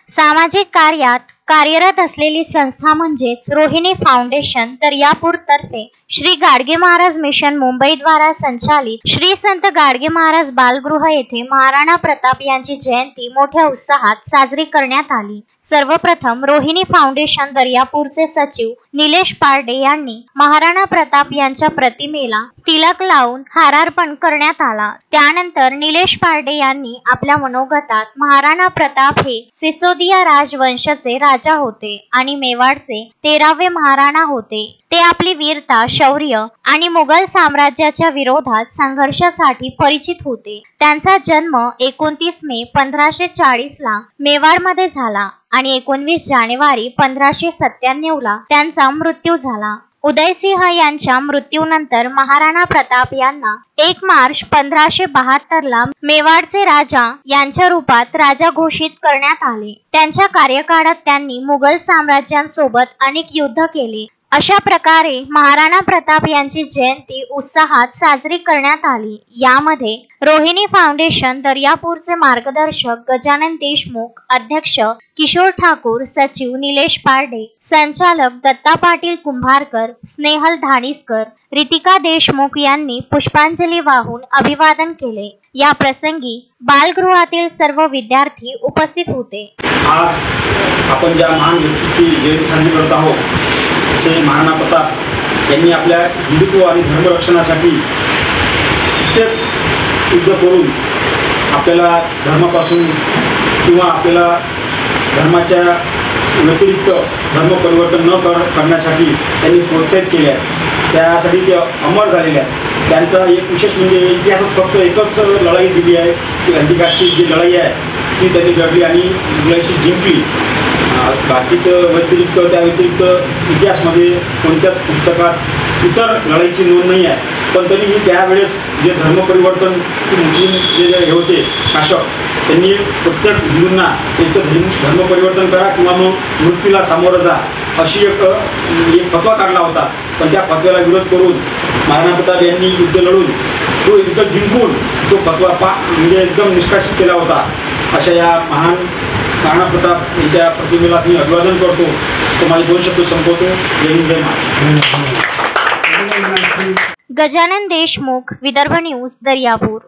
सामाजिक कार्यात कार्यरत असलेली संस्था म्हणजेच रोहिणी फाउंडेशन दर्यापूर तर्फे श्री गाडगे महाराज मिशन मुंबई द्वारा संचालित श्री संत गाडगे महाराज बालगृह येथे महाराणा प्रताप यांची जयंती मोठ्या उत्साहात साजरी करण्यात आली। सर्वप्रथम रोहिणी फाउंडेशन दर्यापूरचे सचिव निलेश पारडे यांनी महाराणा प्रताप यांच्या प्रतिमेला तिलक लावून हारार्पण करण्यात आला। त्यानंतर निलेश पारडे यांनी आपल्या मनोगतात महाराणा प्रताप हे सिसोदिया राजवंशाचे राजा होते आणि मेवाडचे 13वे महाराणा होते। ते आपली वीरता, शौर्य आणि मुघल साम्राज्याच्या विरोधात संघर्षासाठी परिचित होते। त्यांचा जन्म 29 मे 1540 ला मेवाडमध्ये झाला आणि 19 जानेवारी 1597 ला त्यांचा मृत्यू झाला। उदयसिंह यांच्या मृत्यूनंतर महाराणा प्रताप यांना 1 मार्च 1572 ला मेवाडचे राजा यांच्या रूपात राजा घोषित करण्यात आले। त्यांच्या कार्यकाळात त्यांनी मुघल साम्राज्यांसोबत अनेक युद्ध केले। अशा प्रकारे महाराणा प्रताप यांची जयंती उत्साहात साजरी करण्यात आली। यामध्ये रोहिणी फाउंडेशन दर्यापूरचे मार्गदर्शक गजानन देशमुख, अध्यक्ष किशोर ठाकूर, सचिव निलेश पारडे, संचालक दत्ता पाटील कुंभारकर, स्नेहल धानिस्कर, रितिका देशमुख यांनी पुष्पांजली वाहून अभिवादन केले। या प्रसंगी बालगृहातील सर्व विद्यार्थी उपस्थित होते। आज आपण ज्या महान व्यक्तीची जयंती साजरी करत आहोत, असे महाराणा प्रताप यांनी आपल्या हिंदुत्व आणि धर्मरक्षणासाठी कित्येक युद्ध करून आपल्याला धर्मापासून किंवा आपल्याला धर्माच्या व्यतिरिक्त धर्म परिवर्तन न करण्यासाठी त्यांनी प्रोत्साहित केले आहे। त्यासाठी ते अमर झालेले आहेत। त्यांचा एक विशेष म्हणजे इतिहासात फक्त एकच लढाई दिली आहे की हल्दीघाटची जी लढाई आहे ती त्यांनी लढली आणि मुघलांशी जिंकली। बाकी व्यतिरिक्त त्या व्यतिरिक्त इतिहासमध्ये कोणत्याच पुस्तकात इतर लढाईची नोंद नाही आहे। पण तरीही त्यावेळेस जे धर्म परिवर्तन मुस्लिम जे होते शासक, त्यांनी प्रत्येक हिंदूंना एक धर्म परिवर्तन करा किंवा मग मृत्यूला सामोरं जा अशी एक फतवा काढला होता। पण त्या फतव्याला विरोध करून महाराणा प्रताप यांनी युद्ध लढून तो युद्ध जिंकून तो फतवा म्हणजे एकदम निष्कासित केला होता। अशा या महान महाराणा प्रताप यांच्या प्रतिमेला मी अभिवादन करतो। तो माझे 2 शब्द संपवतो। जय हिंद, जय महाराष्ट्र। गजानन देशमुख, विदर्भ न्यूज, दर्यापूर।